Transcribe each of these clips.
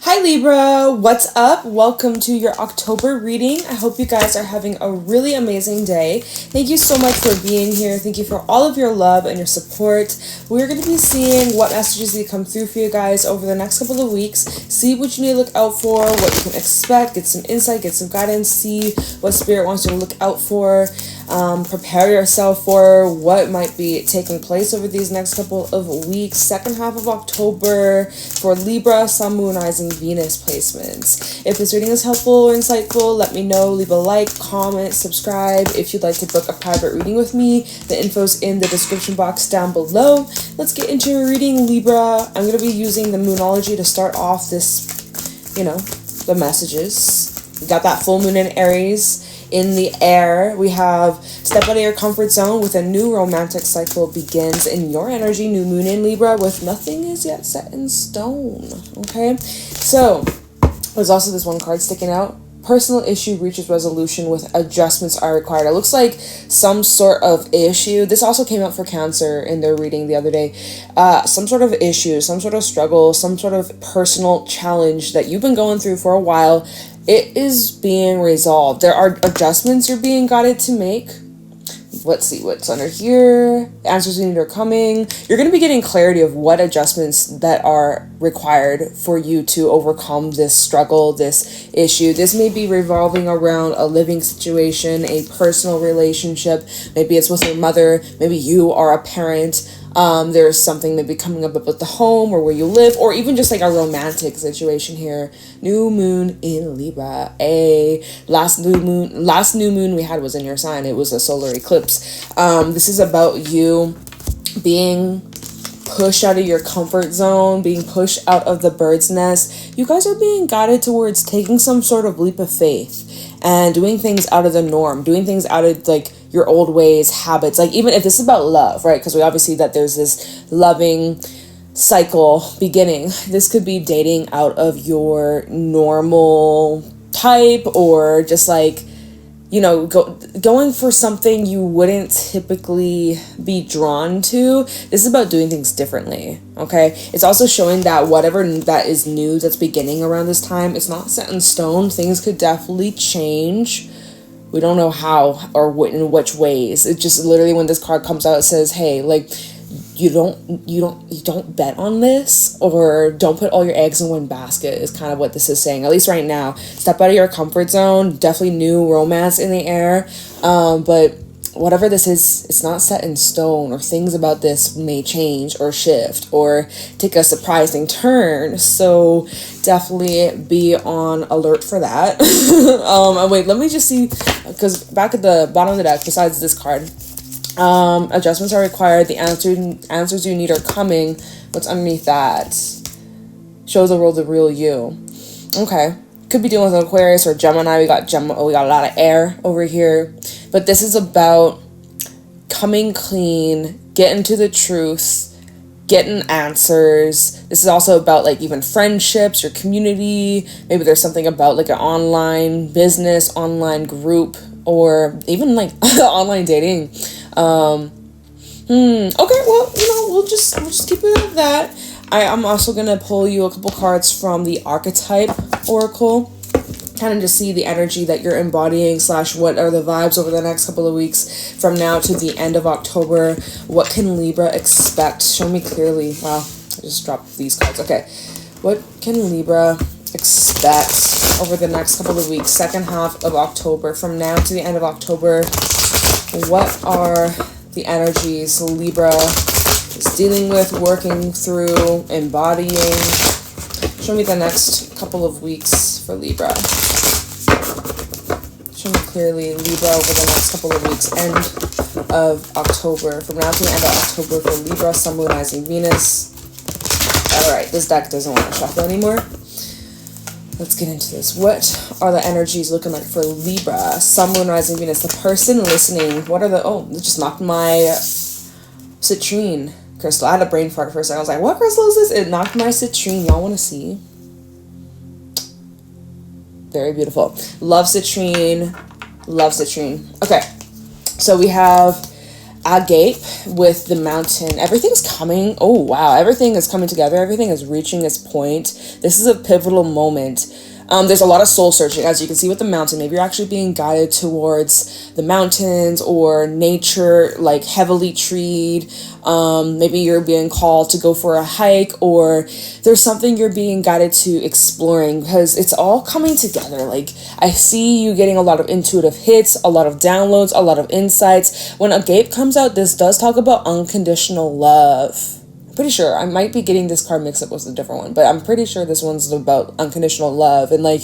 Hi Libra, what's up? Welcome to your October reading. I hope you guys are having a really amazing day. Thank you so much for being here. Thank you for all of your love and your support. We're going to be seeing what messages they come through for you guys over the next couple of weeks. See what you need to look out for, what you can expect, get some insight, get some guidance, see what Spirit wants you to look out for. Prepare yourself for what might be taking place over these next couple of weeks. Second half of October for Libra, Sun, Moon, Rising, Venus placements. If this reading is helpful or insightful, let me know. Leave a like, comment, subscribe. If you'd like to book a private reading with me, the info's in the description box down below. Let's get into your reading, Libra. I'm going to be using the Moonology to start off this, the messages. We got that full moon in Aries. In the air, we have step out of your comfort zone with a new romantic cycle begins in your energy. New moon in Libra with nothing is yet set in stone. Okay, so there's also this one card sticking out. Personal issue reaches resolution with adjustments are required. It looks like some sort of issue. This also came out for Cancer in their reading the other day. Some sort of issue, some sort of struggle, some sort of personal challenge that you've been going through for a while. It is being resolved. There are adjustments you're being guided to make. Let's see what's under here. The answers you need are coming. You're going to be getting clarity of what adjustments that are required for you to overcome this struggle, this issue. This may be revolving around a living situation, a personal relationship. Maybe it's with your mother. Maybe you are a parent. There's something maybe coming up with the home or where you live, or even just like a romantic situation here. New moon in Libra. Last new moon we had was in your sign. It was a solar eclipse. This is about you being pushed out of your comfort zone, being pushed out of the bird's nest. You guys are being guided towards taking some sort of leap of faith and doing things out of the norm, doing things out of like your old ways, habits. Like even if this is about love, right? Because we obviously that there's this loving cycle beginning. This could be dating out of your normal type, or just like, going for something you wouldn't typically be drawn to. This is about doing things differently, okay? It's also showing that whatever that is new that's beginning around this time, it's not set in stone. Things could definitely change. We don't know how or in which ways. It's just literally when this card comes out, it says, hey, like, you don't bet on this, or don't put all your eggs in one basket is kind of what this is saying, at least right now. Step out of your comfort zone. Definitely new romance in the air. But whatever this is, it's not set in stone, or things about this may change or shift or take a surprising turn. So definitely be on alert for that. Wait, let me just see, because back at the bottom of the deck, besides this card, adjustments are required. The answers you need are coming. What's underneath that? Show the world the real you. Okay. Could be dealing with Aquarius or Gemini. We got a lot of air over here. But this is about coming clean, getting to the truth, getting answers. This is also about like even friendships, your community. Maybe there's something about like an online business, online group, or even like online dating. Okay, well, we'll just keep it at that. I'm also gonna pull you a couple cards from the Archetype Oracle, kind of just see the energy that you're embodying / what are the vibes over the next couple of weeks from now to the end of October. What can Libra expect? Show me clearly. Wow, I just dropped these cards. Okay, what can Libra expect over the next couple of weeks, second half of October, from now to the end of October? What are the energies Libra is dealing with, working through, embodying? Show me the next couple of weeks for Libra. Show me clearly Libra over the next couple of weeks, end of October. From now to the end of October for Libra, Sun, Moon, Rising, Venus. Alright, this deck doesn't want to shuffle anymore. Let's get into this. What are the energies looking like for Libra, Sun, Moon, Rising, Venus? The person listening. What are the... Oh, it just knocked my citrine crystal. I had a brain fart for a second. I was like, what crystal is this? It knocked my citrine. Y'all want to see? Very beautiful. Love citrine. Love citrine. Okay. So we have agape with the mountain. Everything's coming. Oh, wow. Everything is coming together. Everything is reaching its point. This is a pivotal moment. There's a lot of soul searching, as you can see with the mountain. Maybe you're actually being guided towards the mountains or nature, like heavily treed. Maybe you're being called to go for a hike, or there's something you're being guided to exploring, because it's all coming together. Like, I see you getting a lot of intuitive hits, a lot of downloads, a lot of insights. When Agape comes out, this does talk about unconditional love. Pretty sure I might be getting this card mixed up with a different one, but I'm pretty sure this one's about unconditional love. And like,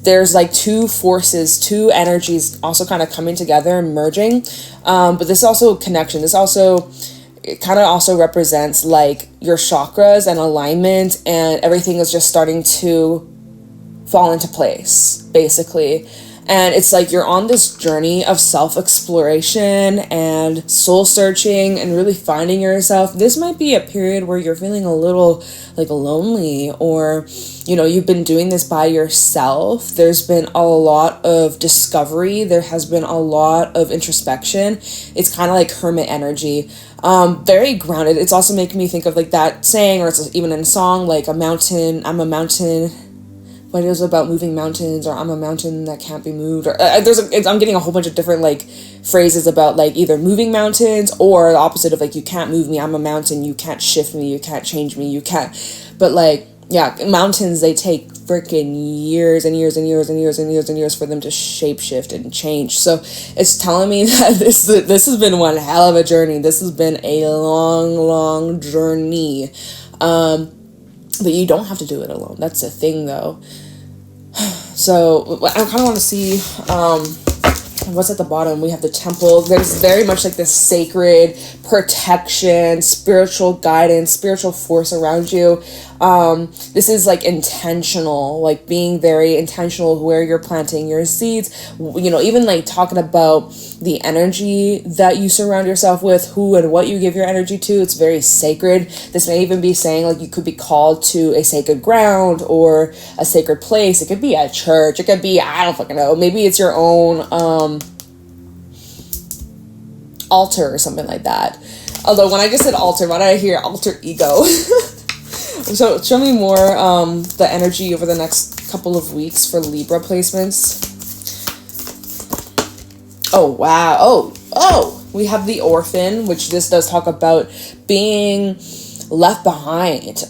there's like two forces, two energies also kind of coming together and merging. But this is also connection. This also, it kind of also represents like your chakras and alignment, and everything is just starting to fall into place, basically. And it's like you're on this journey of self-exploration and soul-searching and really finding yourself. This might be a period where you're feeling a little like lonely, or, you know, you've been doing this by yourself. There's been a lot of discovery. There has been a lot of introspection. It's kind of like hermit energy. Very grounded. It's also making me think of like that saying, or it's even in a song, like a mountain, I'm a mountain. What it is about moving mountains, or I'm a mountain that can't be moved, or I'm getting a whole bunch of different like phrases about like either moving mountains or the opposite of like, you can't move me, I'm a mountain, you can't shift me, you can't change me, you can't. But like, yeah, mountains, they take freaking years and years and years and years and years and years for them to shape shift and change. So it's telling me that this has been one hell of a journey. This has been a long journey. But you don't have to do it alone. That's the thing, though. So I kind of want to see what's at the bottom. We have the temple. There's very much like this sacred protection, spiritual guidance, spiritual force around you. This is like intentional, like being very intentional where you're planting your seeds. You know, even like talking about the energy that you surround yourself with, who and what you give your energy to. It's very sacred. This may even be saying like you could be called to a sacred ground or a sacred place. It could be a church. It could be, I don't fucking know. Maybe it's your own altar or something like that. Although when I just said altar, why did I hear alter ego? So show me more the energy over the next couple of weeks for Libra placements. Oh, wow. Oh, we have the orphan, which this does talk about being left behind,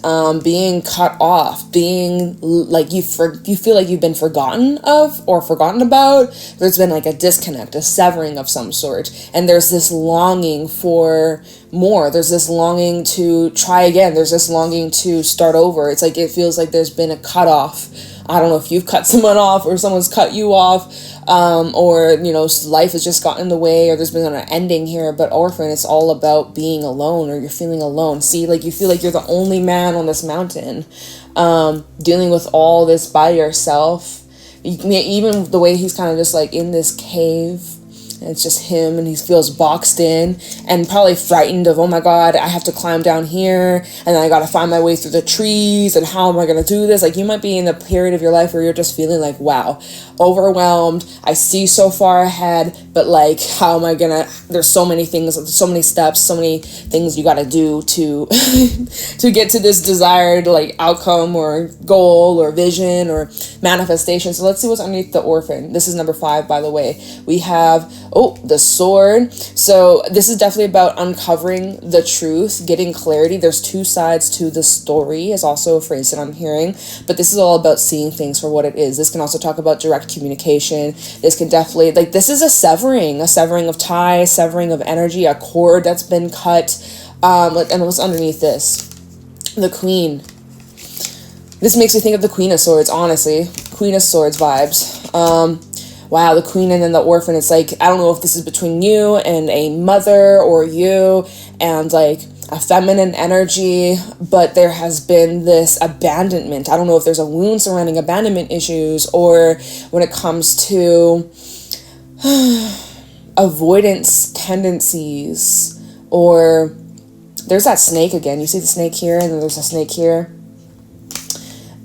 being cut off, being like you feel like you've been forgotten of or forgotten about. There's been like a disconnect, a severing of some sort, and there's this longing for more. There's this longing to try again. There's this longing to start over. It's like it feels like there's been a cut off. I don't know if you've cut someone off or someone's cut you off, or, you know, life has just gotten in the way, or there's been an ending here. But orphan, it's all about being alone, or you're feeling alone. See, like you feel like you're the only man on this mountain, dealing with all this by yourself. Even the way he's kind of just like in this cave. It's just him, and he feels boxed in and probably frightened of, oh my God, I have to climb down here, and then I got to find my way through the trees, and how am I going to do this? Like, you might be in the period of your life where you're just feeling like, wow, overwhelmed. I see so far ahead, but like, how am I going to, there's so many things, so many steps, so many things you got to do to, to get to this desired like outcome or goal or vision or manifestation. So let's see what's underneath the orphan. This is number 5, by the way. We have, the sword. So this is definitely about uncovering the truth, getting clarity. There's 2 sides to the story is also a phrase that I'm hearing, but this is all about seeing things for what it is. This can also talk about direct communication. This can definitely, like, this is a severing of ties, severing of energy, a cord that's been cut. And what's underneath this? The Queen. This makes me think of the Queen of Swords, honestly. Queen of Swords vibes. Wow, the Queen and then the orphan. It's like, I don't know if this is between you and a mother, or you and like a feminine energy, but there has been this abandonment. I don't know if there's a wound surrounding abandonment issues, or when it comes to avoidance tendencies, or there's that snake again. You see the snake here, and then there's a snake here.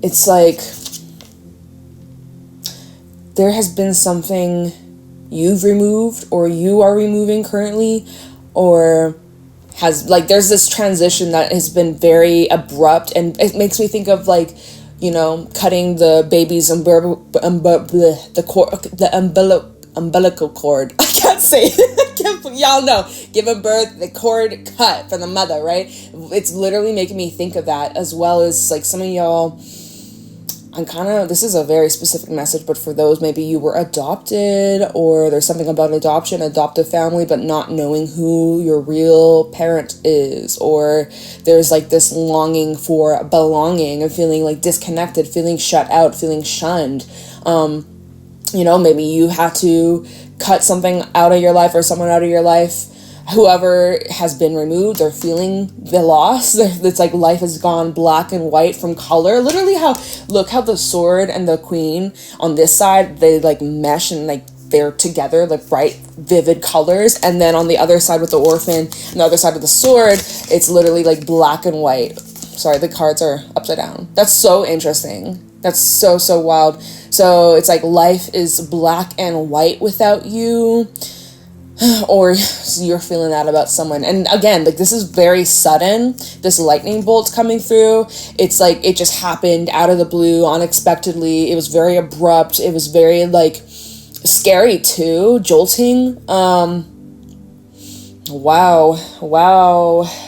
It's like there has been something you've removed, or you are removing currently, or has, like, there's this transition that has been very abrupt, and it makes me think of, like, you know, cutting the baby's umbilical cord. I can't say it. Y'all know, giving birth, the cord cut from the mother, right? It's literally making me think of that, as well as, like, some of y'all, this is a very specific message, but for those, maybe you were adopted, or there's something about adoption, adoptive family, but not knowing who your real parent is, or there's, like, this longing for belonging and feeling, like, disconnected, feeling shut out, feeling shunned. You know, maybe you had to cut something out of your life, or someone out of your life, whoever has been removed, or feeling the loss. It's like life has gone black and white from color. Literally look how the sword and the queen on this side, they, like, mesh, and, like, they're together, like, bright, vivid colors. And then on the other side with the orphan, and the other side of the sword, it's literally, like, black and white. Sorry, the cards are upside down. That's so interesting. That's so wild. So it's like life is black and white without you, or you're feeling that about someone. And again, like, this is very sudden. This lightning bolt's coming through. It's like it just happened out of the blue, unexpectedly. It was very abrupt. It was very, like, scary too, jolting. Wow.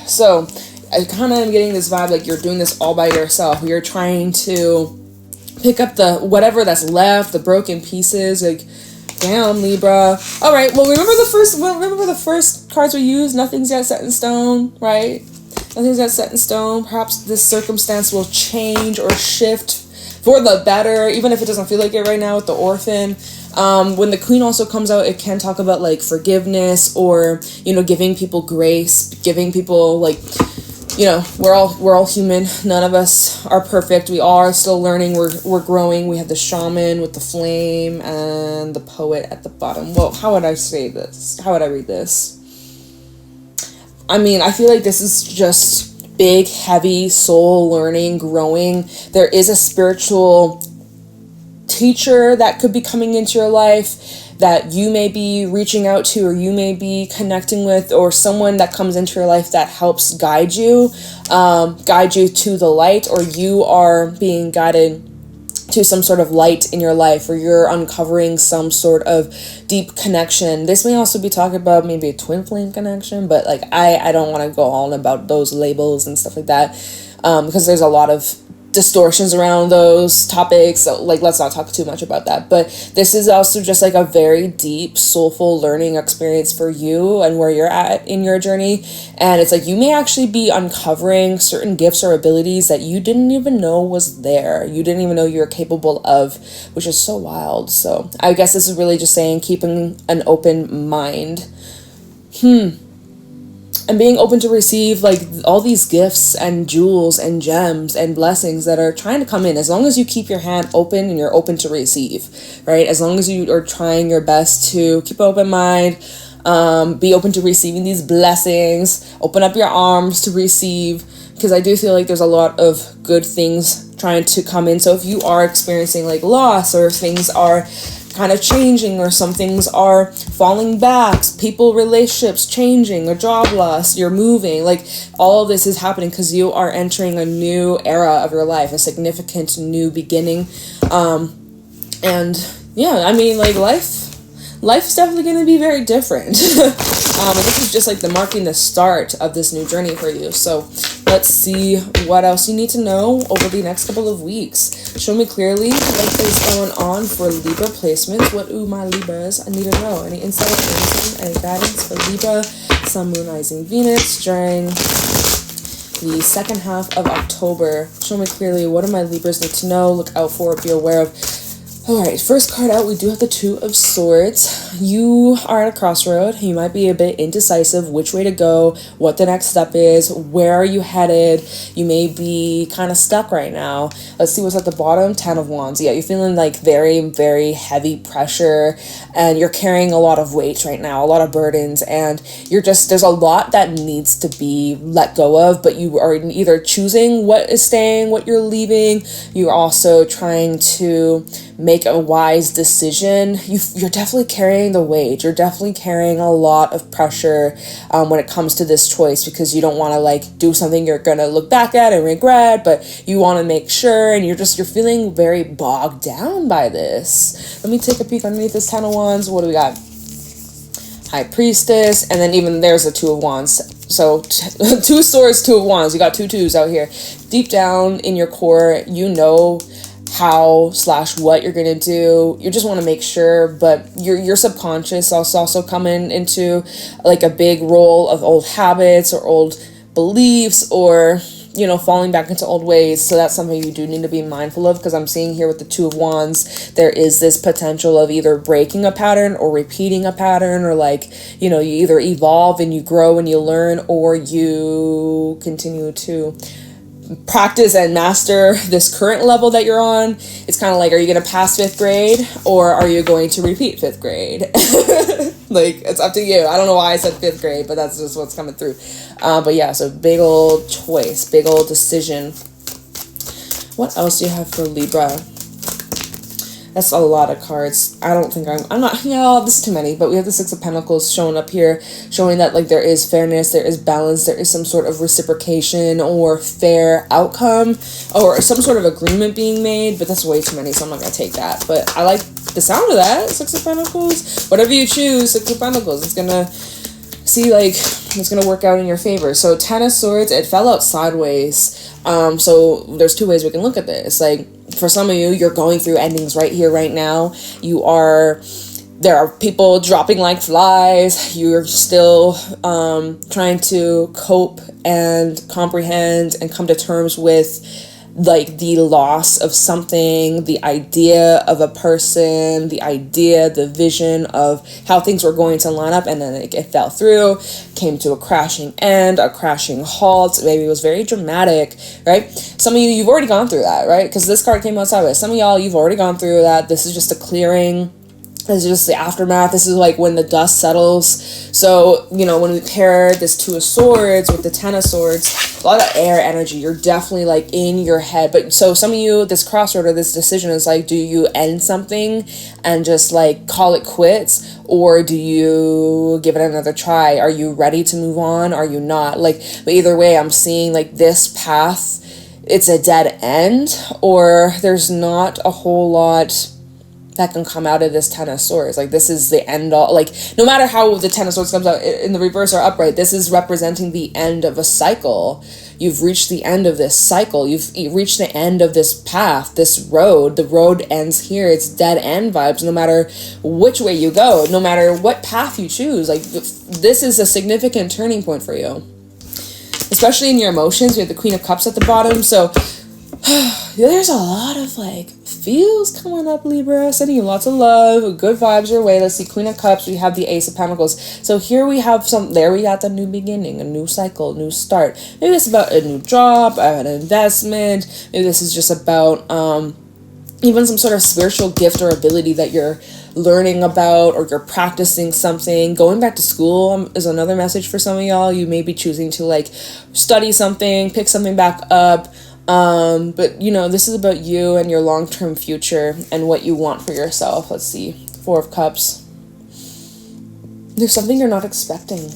So I kind of am getting this vibe, like, you're doing this all by yourself. You're trying to pick up the whatever that's left, the broken pieces, like, damn, Libra. All right, well, remember the first cards we used? Nothing's yet set in stone, right? Nothing's yet set in stone. Perhaps this circumstance will change or shift for the better, even if it doesn't feel like it right now with the orphan. When the queen also comes out, it can talk about, like, forgiveness, or, you know, giving people grace, giving people, like, you know, we're all human. None of us are perfect. We are still learning. We're growing. We have the shaman with the flame and the poet at the bottom. Well, how would I say this? How would I read this? I mean, I feel like this is just big, heavy soul learning, growing. There is a spiritual teacher that could be coming into your life that you may be reaching out to, or you may be connecting with, or someone that comes into your life that helps guide you to the light, or you are being guided to some sort of light in your life, or you're uncovering some sort of deep connection. This may also be talking about maybe a twin flame connection, but, like, I don't want to go on about those labels and stuff like that, because there's a lot of distortions around those topics, so, like, let's not talk too much about that. But this is also just, like, a very deep, soulful learning experience for you and where you're at in your journey. And it's like you may actually be uncovering certain gifts or abilities that you didn't even know was there, you didn't even know you were capable of, which is so wild. So I guess this is really just saying keeping an open mind, and being open to receive, like, all these gifts and jewels and gems and blessings that are trying to come in, as long as you keep your hand open and you're open to receive, right? As long as you are trying your best to keep an open mind, be open to receiving these blessings, open up your arms to receive, because I do feel like there's a lot of good things trying to come in. So if you are experiencing, like, loss, or things are kind of changing, or some things are falling back, people, relationships changing, or job loss, you're moving, like, all of this is happening because you are entering a new era of your life, a significant new beginning. And yeah, I mean, like, life's definitely going to be very different. And this is just, like, marking the start of this new journey for you. So let's see what else you need to know over the next couple of weeks. Show me clearly what is going on for Libra placements. What do my Libras I need to know? Any insight, anything, any guidance for Libra, Sun, Moon, Rising, Venus during the second half of October? Show me clearly what do my Libras need to know, look out for, be aware of. Alright, first card out, we do have the Two of Swords. You are at a crossroad. You might be a bit indecisive which way to go, what the next step is, where are you headed. You may be kind of stuck right now. Let's see what's at the bottom. 10 of Wands. Yeah, you're feeling, like, very, very heavy pressure, and you're carrying a lot of weight right now, a lot of burdens, and there's a lot that needs to be let go of, but you are either choosing what is staying, what you're leaving. You're also trying to make a wise decision, you're definitely carrying the weight. You're definitely carrying a lot of pressure when it comes to this choice, because you don't want to like do something you're gonna look back at and regret, but you want to make sure, and you're feeling very bogged down by this. Let me take a peek underneath this 10 of Wands. What do we got? High Priestess, and then even there's a 2 of Wands. So 2 swords, 2 of Wands. You got 2 twos out here. Deep down in your core, you know how / what you're gonna do. You just want to make sure, but your subconscious also coming into like a big role of old habits or old beliefs, or you know, falling back into old ways. So that's something you do need to be mindful of, because I'm seeing here with the 2 of Wands, there is this potential of either breaking a pattern or repeating a pattern, or like, you know, you either evolve and you grow and you learn, or you continue to practice and master this current level that you're on. It's kind of like, are you going to pass 5th grade, or are you going to repeat 5th grade? Like, it's up to you. I don't know why I said 5th grade, but that's just what's coming through. But yeah, so big old choice, big old decision. What else do you have for Libra? That's a lot of cards. I don't think I'm not, you know, this is too many, but we have the 6 of Pentacles showing up here, showing that like there is fairness, there is balance, there is some sort of reciprocation or fair outcome, or some sort of agreement being made, but that's way too many, so I'm not going to take that. But I like the sound of that, 6 of Pentacles. Whatever you choose, 6 of Pentacles, it's going to see, like, it's going to work out in your favor. So 10 of Swords, it fell out sideways. So there's 2 ways we can look at this. Like, for some of you, you're going through endings right here, right now. There are people dropping like flies. You're still trying to cope and comprehend and come to terms with like the loss of something, the idea of a person, the vision of how things were going to line up, and then it fell through, came to a crashing end, a crashing halt. Maybe it was very dramatic, right? Some of you, you've already gone through that, right? Because this card came out sideways. Some of y'all, you've already gone through that. This is just a clearing. This is just the aftermath. This is like when the dust settles. So, you know, when we pair this 2 of Swords with the 10 of Swords, a lot of air energy. You're definitely like in your head. But so some of you, this crossroad or this decision is like, do you end something and just like call it quits? Or do you give it another try? Are you ready to move on? Are you not? Like, but either way, I'm seeing like this path, it's a dead end, or there's not a whole lot that can come out of this 10 of Swords. Like, this is the end all. Like, no matter how the 10 of Swords comes out in the reverse or upright, this is representing the end of a cycle. You've reached the end of this cycle. You've reached the end of this path, this road. The road ends here. It's dead end vibes, no matter which way you go, no matter what path you choose. Like, this is a significant turning point for you, especially in your emotions. We have the Queen of Cups at the bottom. So there's a lot of like feels coming up, Libra. Sending you lots of love, good vibes your way. Let's see, Queen of Cups, we have the Ace of Pentacles. So here we have there we got the new beginning, a new cycle, new start. Maybe this is about a new job, an investment. Maybe this is just about even some sort of spiritual gift or ability that you're learning about, or you're practicing something. Going back to school is another message for some of y'all. You may be choosing to like study something, pick something back up. But you know, this is about you and your long-term future and what you want for yourself. Let's see, 4 of Cups. There's something you're not expecting,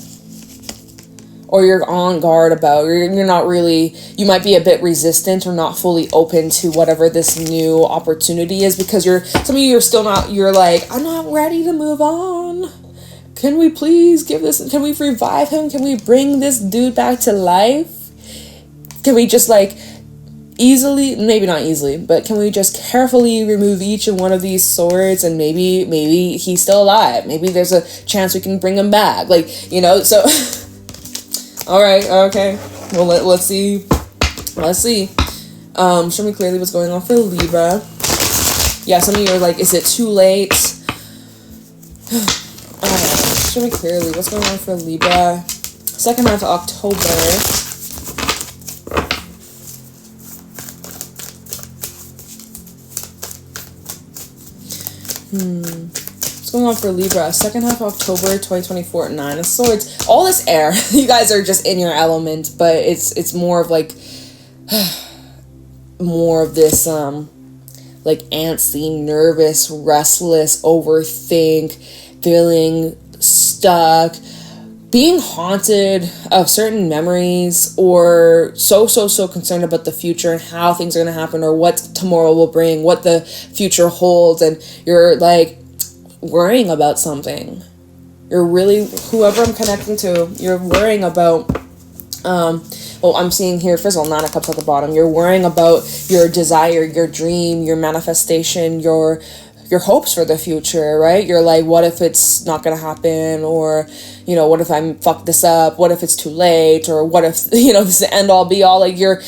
or you're on guard about, or you're not really, you might be a bit resistant or not fully open to whatever this new opportunity is, because some of you are still not, you're like, I'm not ready to move on. Can we please can we revive him? Can we bring this dude back to life? Can we just like easily, maybe not easily, but can we just carefully remove each and one of these swords, and maybe he's still alive. Maybe there's a chance we can bring him back. Like, you know, so all right, okay. Well, let's see. Show me clearly what's going on for Libra. Yeah, some of you are like, is it too late? Show me clearly what's going on for Libra. Second half of October. What's going on for Libra? Second half of October 2024, 9 of Swords. All this air. You guys are just in your element, but it's more of like more of this like antsy, nervous, restless, overthink, feeling stuck, being haunted of certain memories, or so concerned about the future and how things are going to happen, or what tomorrow will bring, what the future holds, and you're like worrying about something. You're really, whoever I'm connecting to, you're worrying about, I'm seeing here, first of all, 9 of Cups at the bottom. You're worrying about your desire, your dream, your manifestation, your hopes for the future, right? You're like, what if it's not gonna happen? Or, you know, what if I fuck this up? What if it's too late? Or what if, you know, this is the end all be all? Like, you're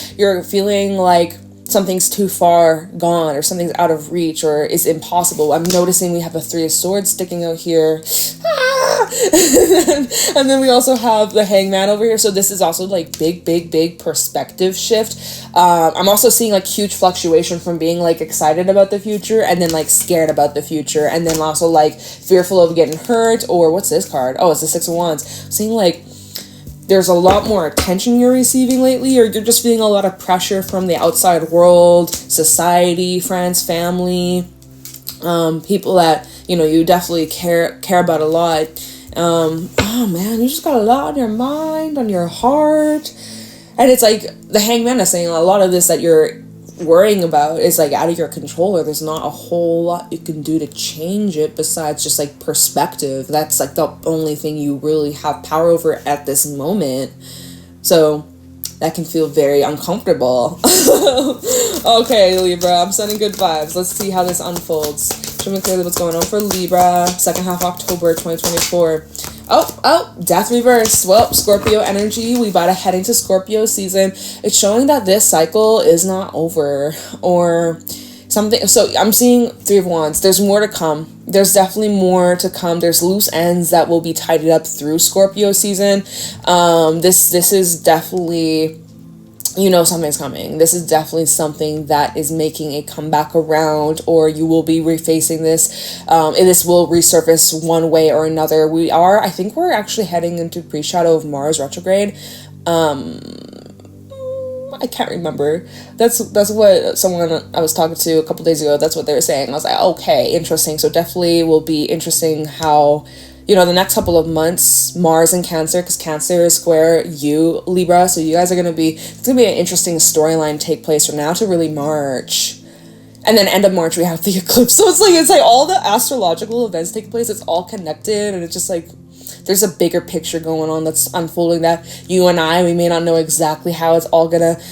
feeling like something's too far gone, or something's out of reach, or is impossible. I'm noticing we have a 3 of Swords sticking out here. And then we also have the Hangman over here. So this is also like big perspective shift. I'm also seeing like huge fluctuation from being like excited about the future, and then like scared about the future, and then also like fearful of getting hurt. Or what's this card? Oh, it's the 6 of Wands. Seeing like there's a lot more attention you're receiving lately, or you're just feeling a lot of pressure from the outside world, society, friends, family, people that, you know, you definitely care about a lot. Oh man, you just got a lot on your mind, on your heart. And it's like the Hangman is saying a lot of this that you're worrying about is like out of your control, or there's not a whole lot you can do to change it besides just like perspective. That's like the only thing you really have power over at this moment. So that can feel very uncomfortable. Okay, Libra, I'm sending good vibes. Let's see how this unfolds. Show me clearly what's going on for Libra, second half October 2024. Oh, death reverse. Well, Scorpio energy. We about to head into Scorpio season. It's showing that this cycle is not over, or something. So I'm seeing 3 of Wands. There's more to come. There's definitely more to come. There's loose ends that will be tidied up through Scorpio season. This is definitely, you know, something's coming. This is definitely something that is making a comeback around, or you will be refacing this. And this will resurface one way or another. I think we're actually heading into pre-shadow of Mars retrograde. I can't remember. That's what someone I was talking to a couple days ago, that's what they were saying. I was like, okay, interesting. So definitely will be interesting how, you know, the next couple of months, Mars and Cancer, because Cancer is square you, Libra. So you guys are going to be, it's going to be an interesting storyline take place from now to really March. And then end of March, we have the eclipse. So it's like all the astrological events take place. It's all connected. And it's just like, there's a bigger picture going on that's unfolding that you and we may not know exactly how it's all going to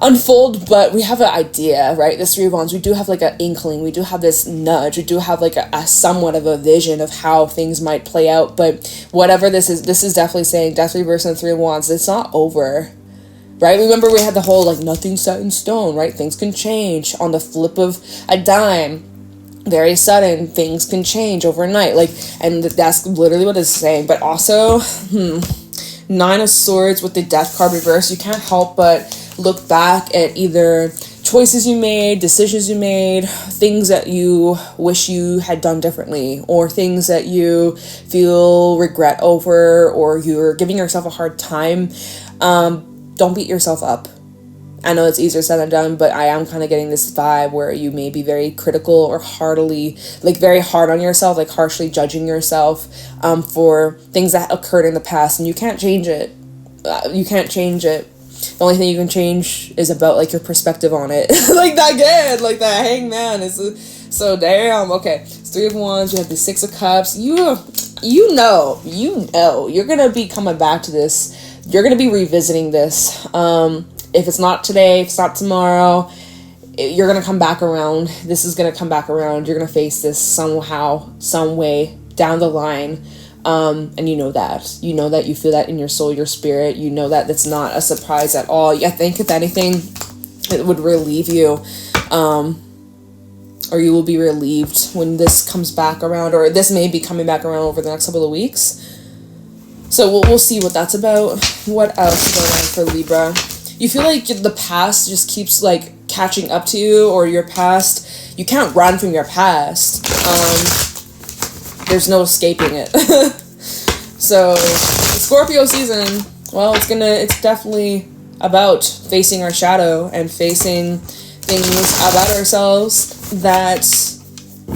unfold, but we have an idea, right? This 3 of Wands, we do have like an inkling, we do have this nudge, we do have like a somewhat of a vision of how things might play out. But whatever this is definitely saying death reverse and 3 of Wands, it's not over, right? Remember we had the whole like nothing's set in stone, right? Things can change on the flip of a dime. Very sudden, things can change overnight, like, and that's literally what it's saying. But also 9 of Swords with the death card reverse, you can't help but look back at either choices you made, decisions you made, things that you wish you had done differently, or things that you feel regret over, or you're giving yourself a hard time. Don't beat yourself up. I know it's easier said than done, but I am kind of getting this vibe where you may be very critical or very hard on yourself, like harshly judging yourself for things that occurred in the past, and you can't change it. You can't change it. The only thing you can change is about like your perspective on it. Like that again, like that Hangman is so damn. Okay, it's 3 of Wands. You have the 6 of Cups. You know, you're gonna be coming back to this. You're gonna be revisiting this. If it's not today, if it's not tomorrow, you're going to come back around. This is going to come back around. You're going to face this somehow, some way down the line. And you know that. You know that, you feel that in your soul, your spirit. You know that that's not a surprise at all. I think if anything, it would relieve you. Or you will be relieved when this comes back around, or this may be coming back around over the next couple of weeks. So we'll see what that's about. What else is going on for Libra? You feel like the past just keeps like catching up to you, or your past, you can't run from your past. There's no escaping it. So Scorpio season, well, it's definitely about facing our shadow and facing things about ourselves that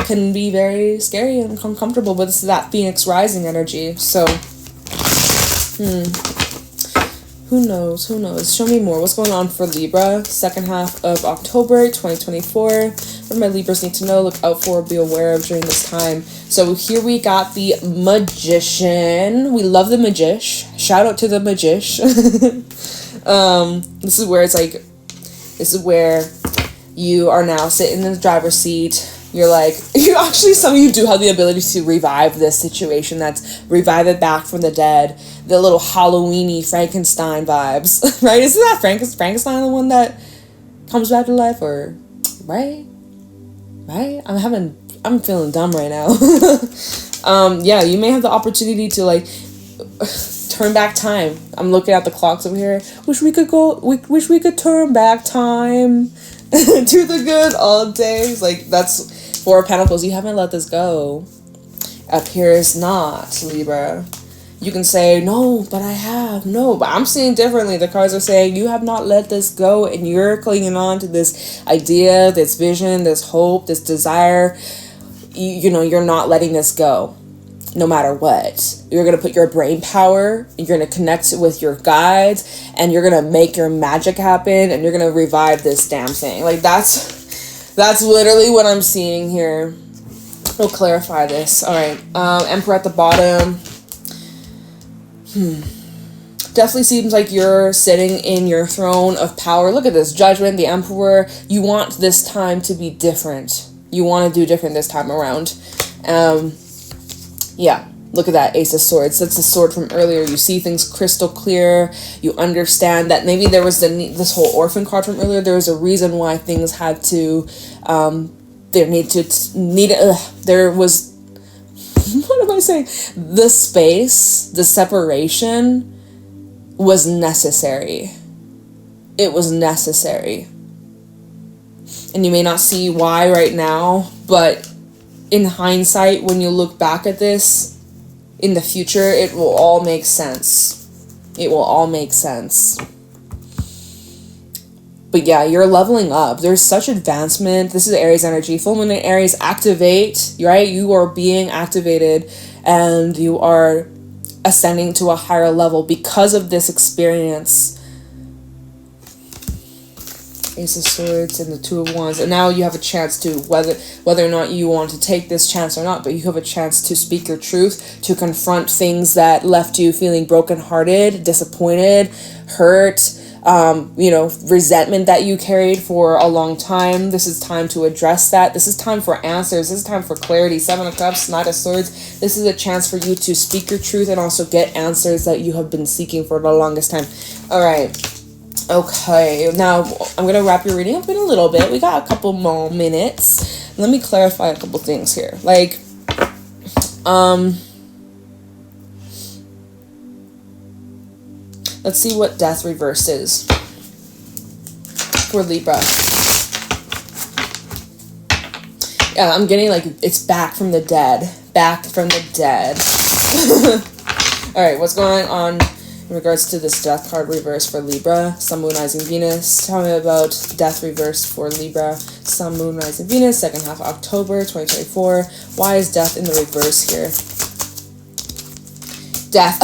can be very scary and uncomfortable, but this is that Phoenix rising energy. So, who knows? Show me more. What's going on for Libra? Second half of October 2024. What my Libras need to know, look out for, be aware of during this time. So here we got the Magician. We love the Magish. Shout out to the Magish. This is where it's like, this is where you are now sitting in the driver's seat. You're like, some of you do have the ability to revive this situation. That's revive it back from the dead. The little Halloween-y Frankenstein vibes, right? Isn't that Frankenstein the one that comes back to life, or, right? I'm feeling dumb right now. Yeah, you may have the opportunity to, like, turn back time. I'm looking at the clocks over here. Wish we could turn back time to the good old days. Like, that's Four of Pentacles. You haven't let this go. Appears not, Libra. You can say, no, but I have. No, but I'm seeing differently. The cards are saying you have not let this go, and you're clinging on to this idea, this vision, this hope, this desire. You're not letting this go. No matter what, you're going to put your brain power, you're going to connect with your guides, and you're going to make your magic happen, and you're going to revive this damn thing. Like, that's literally what I'm seeing here. We'll clarify this. All right. Emperor at the bottom. Definitely seems like you're sitting in your throne of power. Look at this. Judgment, the Emperor. You want this time to be different. You want to do different this time around. Yeah, look at that Ace of Swords. That's the sword from earlier. You see things crystal clear. You understand that maybe there was this whole orphan card from earlier. There was a reason why things had to, there was, what am I saying? The space, the separation was necessary. It was necessary. And you may not see why right now, but in hindsight, when you look back at this in the future, it will all make sense. It will all make sense. But yeah, you're leveling up. There's such advancement. This is Aries energy. Full moon in Aries, activate, right? You are being activated and you are ascending to a higher level because of this experience. Ace of Swords and the Two of Wands. And now you have a chance to, whether or not you want to take this chance or not, but you have a chance to speak your truth, to confront things that left you feeling brokenhearted, disappointed, hurt, resentment that you carried for a long time. This is time to address that. This is time for answers. This is time for clarity. Seven of Cups, Knight of Swords. This is a chance for you to speak your truth and also get answers that you have been seeking for the longest time. All right. Okay, now I'm going to wrap your reading up in a little bit. We got a couple more minutes. Let me clarify a couple things here. Like, let's see what death reversed is for Libra. Yeah, I'm getting like it's back from the dead. Back from the dead. Alright, what's going on in regards to this death card reverse for Libra? Sun, Moon, Rising, Venus. Tell me about death reverse for Libra. Sun, Moon, Rising, Venus. Second half of October 2024. Why is death in the reverse here? Death.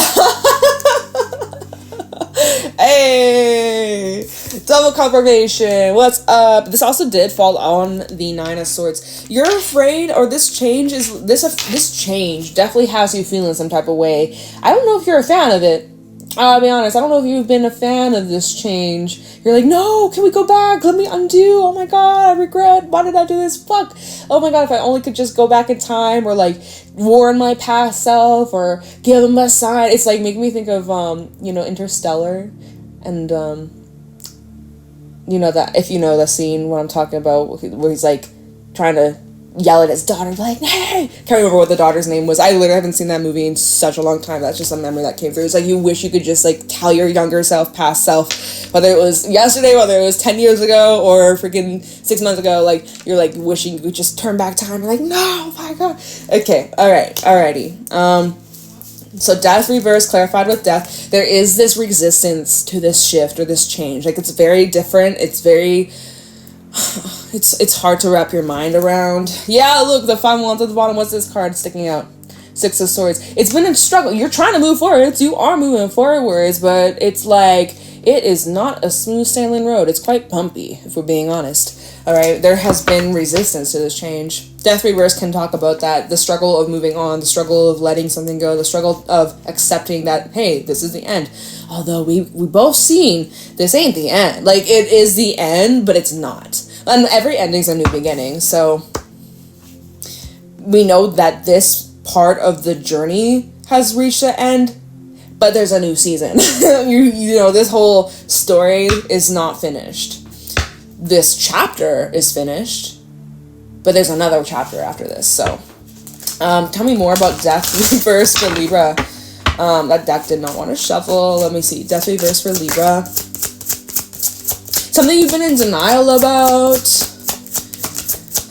Hey, double confirmation. What's up? This also did fall on the Nine of Swords. You're afraid, or this change definitely has you feeling some type of way. I don't know if you're a fan of it. I'll be honest. I don't know if you've been a fan of this change. You're like, no, can we go back? Let me undo. Oh my god, I regret. Why did I do this? Fuck. Oh my god, if I only could just go back in time, or like warn my past self, or give them a sign. It's like making me think of Interstellar, and that, if you know the scene what I'm talking about, where he's like trying to yell at his daughter, like, hey! Can't remember what the daughter's name was. I literally haven't seen that movie in such a long time. That's just a memory that came through. It's like you wish you could just like tell your younger self, past self, whether it was yesterday, whether it was 10 years ago, or freaking 6 months ago, like you're like wishing you could just turn back time. You're like, no, my god. Okay, alrighty. So death reverse, clarified with death. There is this resistance to this shift or this change. Like, it's very different. It's very it's hard to wrap your mind around. Yeah, look, the final one at the bottom. What's this card sticking out? Six of Swords. It's been a struggle. You're trying to move forwards. You are moving forwards, but it's like, it is not a smooth sailing road. It's quite bumpy, if we're being honest. All right, there has been resistance to this change. Death Reverse can talk about that. The struggle of moving on, the struggle of letting something go, the struggle of accepting that, hey, this is the end. Although we both seen this ain't the end. Like, it is the end, but it's not. And every ending's a new beginning. So we know that this part of the journey has reached the end, but there's a new season. you know, this whole story is not finished. This chapter is finished, but there's another chapter after this. So tell me more about Death Reverse for Libra. That deck did not want to shuffle. Let me see. Death Reverse for Libra. Something you've been in denial about.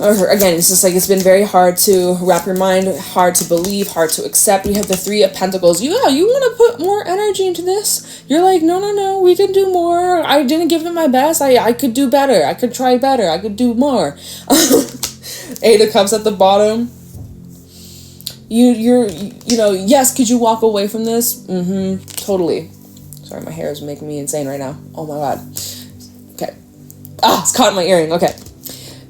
Or again, it's just like, it's been very hard to wrap your mind, hard to believe, hard to accept. We have the Three of Pentacles. You want to put more energy into this? You're like, no, we can do more. I didn't give it my best. I could do better. I could try better. I could do more. Eight of Cups at the bottom. You know, yes, could you walk away from this? Totally. Sorry, my hair is making me insane right now. Oh my God. Okay. It's caught in my earring. Okay.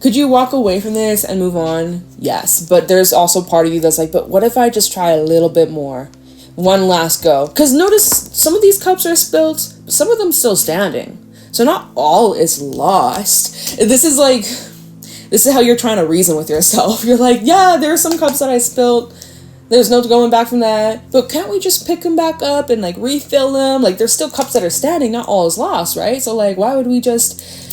Could you walk away from this and move on? Yes, but there's also part of you that's like, but what if I just try a little bit more? One last go. Because notice, some of these cups are spilled, but some of them still standing. So not all is lost. This is how you're trying to reason with yourself. You're like, yeah, there are some cups that I spilled. There's no going back from that. But can't we just pick them back up and like refill them? Like, there's still cups that are standing, not all is lost, right? So like, why would we just...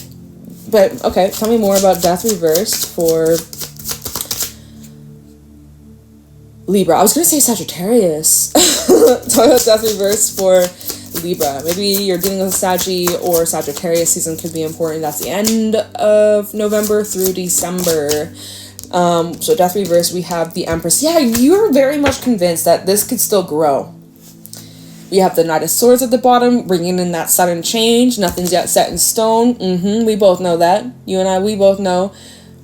But, okay, tell me more about Death Reversed for Libra. I was going to say Sagittarius. Tell me about Death Reversed for Libra. Maybe you're dealing with Saggy or Sagittarius season could be important. That's the end of November through December. So Death Reversed, we have the Empress. Yeah, you're very much convinced that this could still grow. We have the Knight of Swords at the bottom, bringing in that sudden change. Nothing's yet set in stone. We both know that. You and I, we both know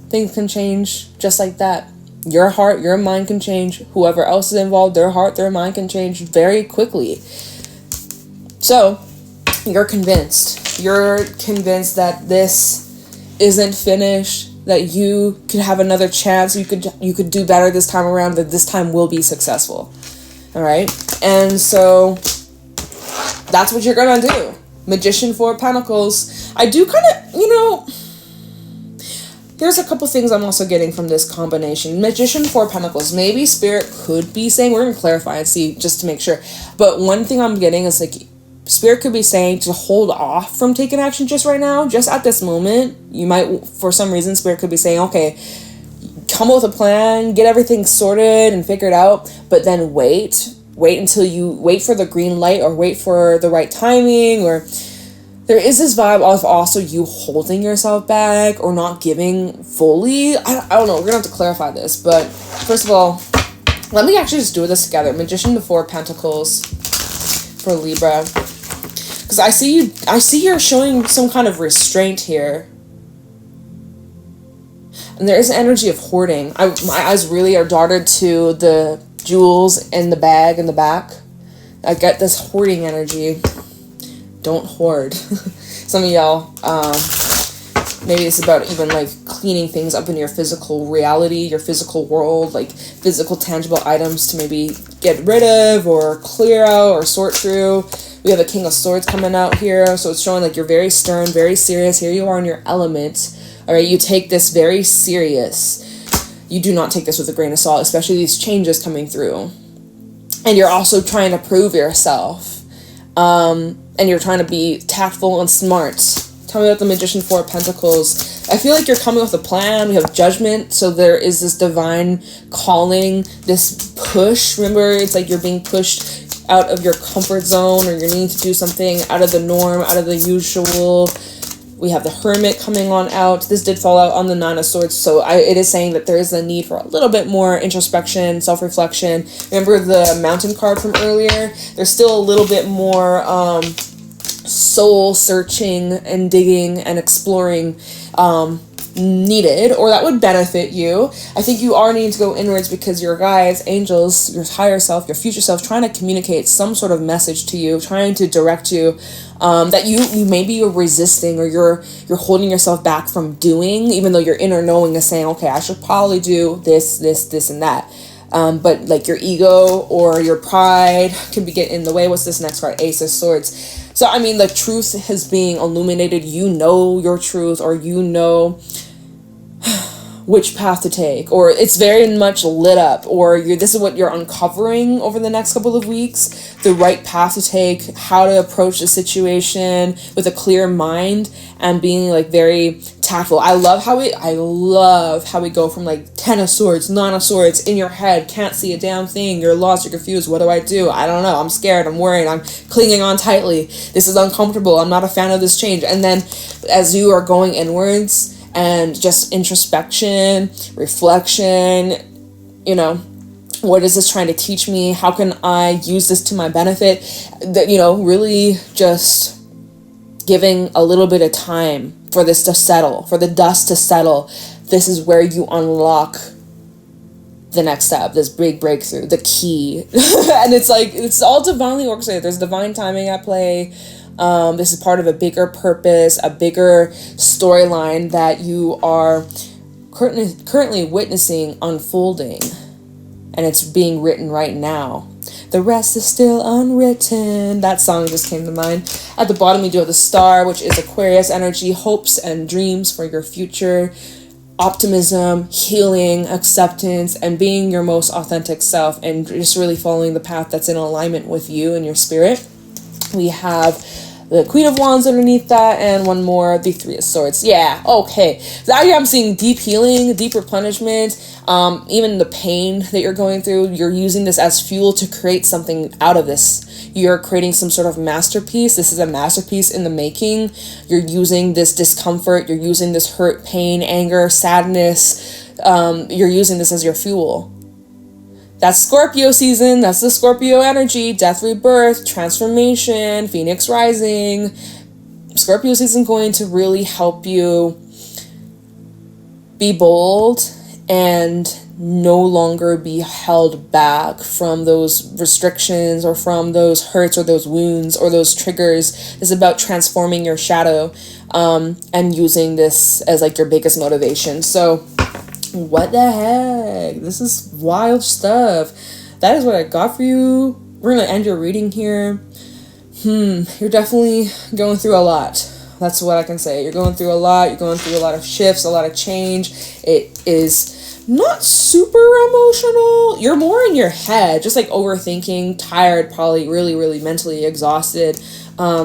things can change just like that. Your heart, your mind can change. Whoever else is involved, their heart, their mind can change very quickly. So, you're convinced. You're convinced that this isn't finished, that you could have another chance, you could do better this time around, that this time will be successful. All right? And so that's what you're gonna do. Magician, Four of Pentacles. I do kind of, you know, there's a couple things I'm also getting from this combination. Magician, Four of Pentacles. Maybe Spirit could be saying, we're gonna clarify and see just to make sure. But one thing I'm getting is like, Spirit could be saying to hold off from taking action just right now, just at this moment. You might, for some reason, Spirit could be saying, okay, come up with a plan, get everything sorted and figured out, but then wait until you wait for the green light or wait for the right timing. Or there is this vibe of also you holding yourself back or not giving fully. I don't know, we're gonna have to clarify this, but first of all, let me actually just do this together. Magician to Four of Pentacles for Libra, because I see you're showing some kind of restraint here. And there is an energy of hoarding. My eyes really are darted to the jewels in the bag in the back. I get this hoarding energy. Don't hoard. Some of y'all, maybe it's about even like cleaning things up in your physical reality, your physical world, like physical tangible items to maybe get rid of or clear out or sort through. We have a King of Swords coming out here, so it's showing like you're very stern, very serious. Here you are in your element. All right, you take this very serious. You do not take this with a grain of salt, especially these changes coming through. And you're also trying to prove yourself. And you're trying to be tactful and smart. Tell me about the Magician, Four of Pentacles. I feel like you're coming with a plan. We have Judgment, so there is this divine calling, this push. Remember, it's like you're being pushed out of your comfort zone, or you're needing to do something out of the norm, out of the usual. We have the Hermit coming on out. This did fall out on the Nine of Swords, so it is saying that there is a need for a little bit more introspection, self-reflection. Remember the Mountain card from earlier? There's still a little bit more soul searching and digging and exploring needed, or that would benefit you. I think you are needing to go inwards because your guides, angels, your higher self, your future self, trying to communicate some sort of message to you, trying to direct you, that you maybe you're resisting, or you're holding yourself back from doing, even though your inner knowing is saying, okay, I should probably do this and that. But like your ego or your pride could be getting in the way. What's this next card? Ace of Swords. So, I mean, the truth is being illuminated. You know your truth, or you know which path to take, or it's very much lit up, or this is what you're uncovering over the next couple of weeks, the right path to take, how to approach the situation with a clear mind and being like very tactful. I love how we go from like 10 of Swords, 9 of Swords, in your head, can't see a damn thing, you're lost, you're confused, what do? I don't know, I'm scared, I'm worried, I'm clinging on tightly, this is uncomfortable, I'm not a fan of this change. And then as you are going inwards and just introspection, reflection, you know, what is this trying to teach me? How can I use this to my benefit? That, you know, really just giving a little bit of time for this to settle, for the dust to settle. This is where you unlock the next step, this big breakthrough, the key. And it's like, it's all divinely orchestrated. There's divine timing at play. This is part of a bigger purpose, a bigger storyline that you are currently witnessing unfolding, and it's being written right now. The rest is still unwritten. That song just came to mind. At the bottom, you do have the star, which is Aquarius energy, hopes and dreams for your future, optimism, healing, acceptance, and being your most authentic self, and just really following the path that's in alignment with you and your spirit. We have the Queen of Wands underneath that, and one more, the Three of Swords. Yeah, okay. So out here I'm seeing deep healing, deep replenishment, even the pain that you're going through, you're using this as fuel to create something out of this. You're creating some sort of masterpiece. This is a masterpiece in the making. You're using this discomfort, you're using this hurt, pain, anger, sadness, you're using this as your fuel. That's Scorpio season. That's the Scorpio energy. Death, rebirth, transformation, Phoenix rising. Scorpio season going to really help you be bold and no longer be held back from those restrictions or from those hurts or those wounds or those triggers. It's about transforming your shadow and using this as like your biggest motivation. So what the heck? This is wild stuff. That is what I got for you. We're going to end your reading here. You're definitely going through a lot. That's what I can say. You're going through a lot. You're going through a lot of shifts, a lot of change. It is not super emotional. You're more in your head, just like overthinking, tired, probably really, really mentally exhausted.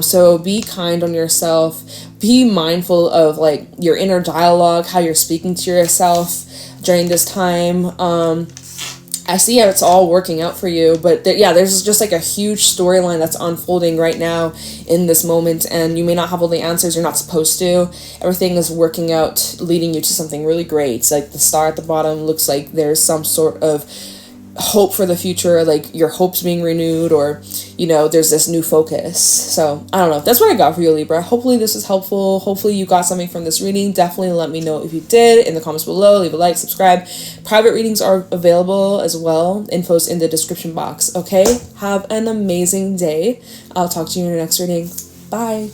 So be kind on yourself. Be mindful of like your inner dialogue, how you're speaking to yourself during this time. I see how it's all working out for you, but there's just like a huge storyline that's unfolding right now in this moment, and you may not have all the answers. You're not supposed to. Everything is working out, leading you to something really great. It's like the star at the bottom looks like there's some sort of hope for the future, like your hopes being renewed, or you know, there's this new focus. So I don't know, that's what I got for you, Libra. Hopefully this is helpful. Hopefully you got something from this reading. Definitely let me know if you did in the comments below. Leave a like, subscribe. Private readings are available as well. Info's in the description box. Okay, have an amazing day. I'll talk to you in your next reading. Bye.